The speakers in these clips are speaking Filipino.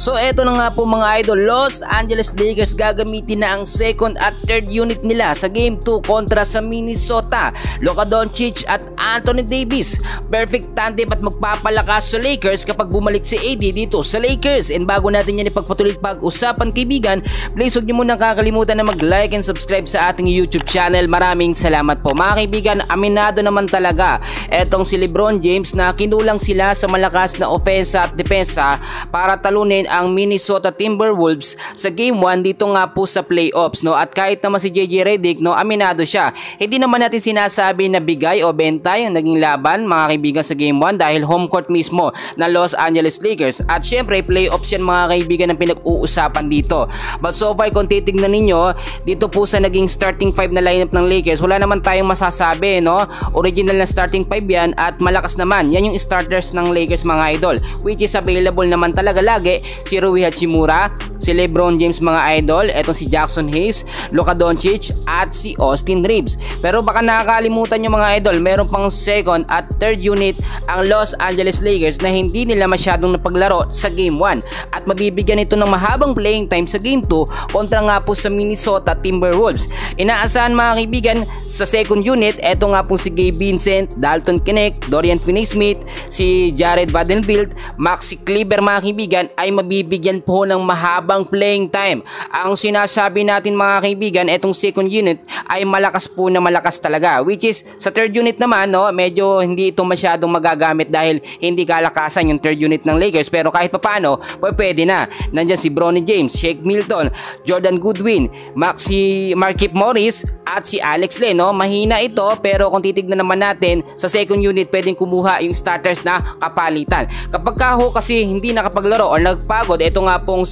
So eto na nga po mga idol, Los Angeles Lakers gagamitin na ang second at third unit nila sa Game 2 kontra sa Minnesota. Luka Doncic at Anthony Davis, perfect tandem at magpapalakas sa Lakers kapag bumalik si AD dito sa Lakers. And bago natin yan ipagpatuloy pag-usapan kaibigan, please huwag niyo munang kakalimutan na mag-like and subscribe sa ating YouTube channel. Maraming salamat po mga kaibigan. Aminado naman talaga etong si LeBron James na kinulang sila sa malakas na opensa at depensa para talunin ang Minnesota Timberwolves sa Game 1 dito nga po sa playoffs, no? At kahit naman si JJ Redick, no, aminado siya. Hindi naman natin sinasabi na bigay o benta yung naging laban mga kaibigan sa Game 1 dahil home court mismo ng Los Angeles Lakers. At syempre playoffs yan mga kaibigan ang pinag-uusapan dito. But so far kung titignan ninyo dito po sa naging starting 5 na lineup ng Lakers, wala naman tayong masasabi, no? Original na starting 5 yan at malakas naman. Yan yung starters ng Lakers mga idol, which is available naman talaga lagi. Si Rui Hachimura, si LeBron James mga idol, etong si Jackson Hayes, Luka Doncic at si Austin Reeves. Pero baka nakakalimutan nyo mga idol, meron pang second at third unit ang Los Angeles Lakers na hindi nila masyadong napaglaro sa Game 1 at mabibigyan ito ng mahabang playing time sa Game 2 kontra nga po sa Minnesota Timberwolves. Inaasahan mga kaibigan sa second unit, eto nga po si Gabe Vincent, Dalton Knecht, Dorian Finney-Smith, si Jared Vanderbilt, Maxi Kleber mga kaibigan ay mabibigyan po ng mahabang playing time. Ang sinasabi natin mga kaibigan, etong second unit ay malakas po na malakas talaga, which is sa third unit naman, no, medyo hindi ito masyadong magagamit dahil hindi kalakasan yung third unit ng Lakers, pero kahit papano pwede na. Nandyan si Bronny James, Shake Milton, Jordan Goodwin, Markieff Morris at si Alex Len, no? Mahina ito pero kung titignan naman natin sa second unit pwedeng kumuha yung starters na kapalitan. Kapag kasi hindi nakapaglaro o nagpagod, ito nga pong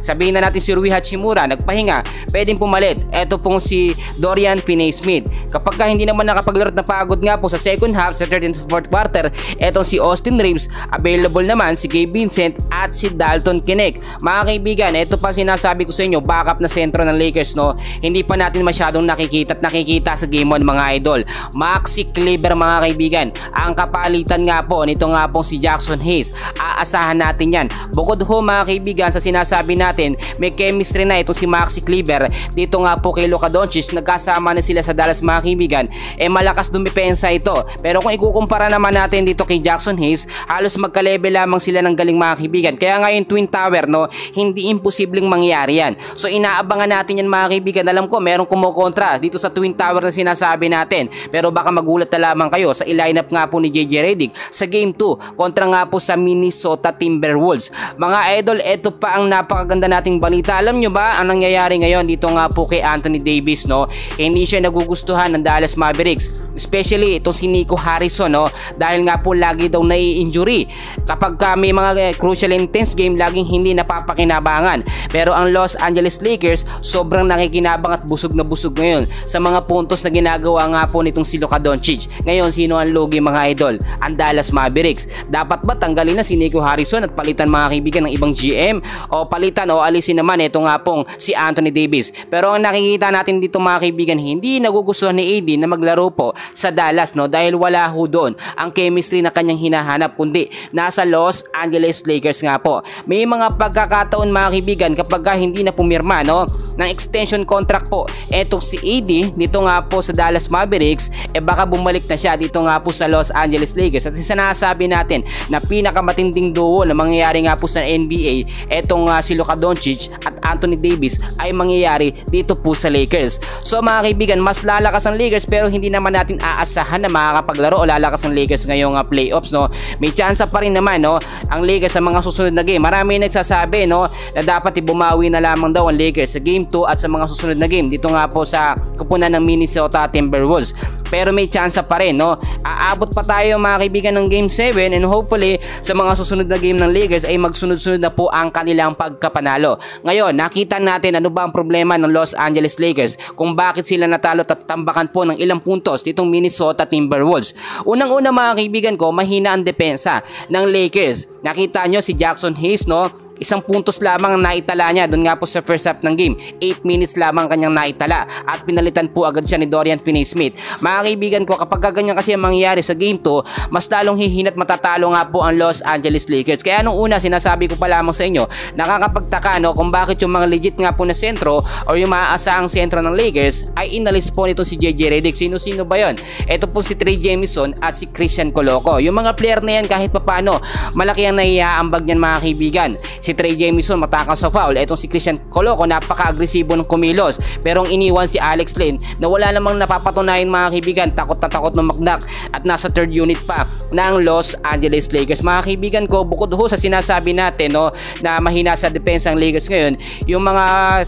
sabihin na natin si Rui Hachimura nagpahinga, pwedeng pumalit. Ito pong si Dorian Finney-Smith. Kapag hindi naman nakapaglaro at napagod nga po sa second half, sa third and fourth quarter, etong si Austin Reeves, available naman si Gabe Vincent at si Dalton Knecht. Mga kaibigan, ito pa sinasabi ko sa inyo, backup na sentro ng Lakers, no? Hindi pa natin masyadong nakikita sa Game 1 mga idol. Maxi Kleber mga kaibigan, ang kapalitan nga po nito nga pong si Jackson Hayes. Aasahan natin yan. Bukod ho mga kaibigan sa sinasabi natin, may chemistry na itong si Maxi Kleber dito nga po kay Luka Doncic. Nagkasama na sila sa Dallas mga kaibigan, malakas dumipensa ito. Pero kung ikukumpara naman natin dito kay Jackson Hayes, halos magka-level lamang sila ng galing mga kaibigan. Kaya nga yung Twin Tower, no, hindi imposibleng mangyari yan. So inaabangan natin yan mga kaibigan. Alam ko merong kumukontra dito sa Twin Tower na sinasabi natin, pero baka magulat na lamang kayo sa ilineup nga po ni JJ Redick sa Game 2 kontra nga po sa Minnesota Timberwolves. Mga idol, ito pa ang napakaganda nating balita. Alam nyo ba ang nangyayari ngayon dito nga po kay Anthony Davis, no? Hindi siya nagugustuhan ng Dallas Mavericks, especially itong si Nico Harrison, no? Dahil nga po lagi daw nai-injury. Kapag may mga crucial intense game, laging hindi napapakinabangan. Pero ang Los Angeles Lakers sobrang nakikinabang at busog na busog ngayon sa mga puntos na ginagawa nga po nitong si Luka Doncic. Ngayon, sino ang lugi mga idol? Ang Dallas Mavericks. Dapat ba tanggalin na si Nico Harrison at palitan mga kaibigan ng ibang GM, o palitan o alisin naman ito nga pong si Anthony Davis? Pero ang nakikita natin dito mga kaibigan, hindi nagugustuhan ni AD na maglaro po sa Dallas, no, dahil wala ho doon ang chemistry na kanyang hinahanap, kundi nasa Los Angeles Lakers nga po. May mga pagkakataon mga kaibigan kapag hindi na pumirma, no, ng extension contract po etong si AD dito nga po sa Dallas Mavericks, baka bumalik na siya dito nga po sa Los Angeles Lakers. At sinasabi natin na pinakamatinding duo na mangyayari nga po sa NBA, etong si Luka Doncic at Anthony Davis ay mangyayari dito po sa Lakers. So mga kaibigan, mas lalakas ang Lakers pero hindi naman natin aasahan na makakapaglaro o lalakas ang Lakers ngayong playoffs, no? May chance pa rin naman, no, ang Lakers sa mga susunod na game. Marami nagsasabi, no, na dapat bumawi na lamang daw ang Lakers sa Game 2 at sa mga susunod na game dito nga po sa kupunan ng Minnesota Timberwolves. Pero may chance pa rin, no? Aabot pa tayo mga kaibigan ng Game 7 and hopefully sa mga susunod na game ng Lakers ay magsunod-sunod na po ang kanilang pagkapanalo. Ngayon, nakita natin ano ba ang problema ng Los Angeles Lakers, kung bakit sila natalo at tambakan po ng ilang puntos ditong Minnesota Timberwolves. Unang-una mga kaibigan ko, mahina ang depensa ng Lakers. Nakita nyo si Jackson Hayes, no? isang puntos lamang ang naitala niya doon nga po sa first half ng game. 8 minutes lamang kanyang naitala at pinalitan po agad siya ni Dorian Finney-Smith. Mga kaibigan ko, kapag ganyan kasi ang mangyayari sa game 2, mas lalong hihinat matatalo nga po ang Los Angeles Lakers. Kaya nung una sinasabi ko pa lamang sa inyo, nakakapagtaka no kung bakit yung mga legit nga po na sentro o yung maaasahang sentro ng Lakers ay inalis po nito si JJ Redick. Sino-sino ba yon? Ito po si Trey Jemison at si Christian Coloco. Yung mga player na yan kahit papano malaki ang naiaambag niyan mga kaibigan. Si Trey Jemison matakas sa foul. Etong si Christian Coloco napaka-agresibo ng kumilos. Pero ang iniwan si Alex Len na wala namang napapatunayan mga kaibigan, takot na takot ng magnak at nasa third unit pa ng Los Angeles Lakers. Mga kaibigan ko, bukod ho sa sinasabi natin no, na mahina sa depensa ng Lakers ngayon, yung mga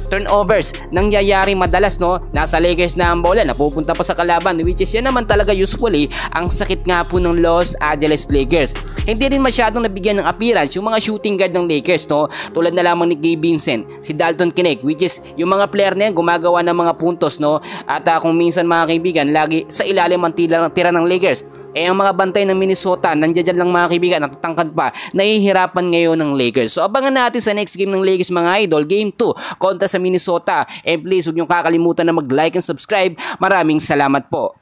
turnovers nangyayari madalas no, nasa Lakers na ang bola, napupunta pa sa kalaban, which is yan naman talaga usually ang sakit nga po ng Los Angeles Lakers. Hindi rin masyadong nabigyan ng appearance yung mga shooting guard ng Lakers no, tulad na lamang ni Gabe Vincent, si Dalton Knecht, which is yung mga player na yan gumagawa ng mga puntos no, at kung minsan mga kaibigan lagi sa ilalim ang tira ng Lakers. Ang mga bantay ng Minnesota nandiyan lang mga kaibigan, natatangkad pa, nahihirapan ngayon ng Lakers. So abangan natin sa next game ng Lakers mga idol, game 2 kontra sa Minnesota. And please huwag niyong kakalimutan na mag-like and subscribe. Maraming salamat po.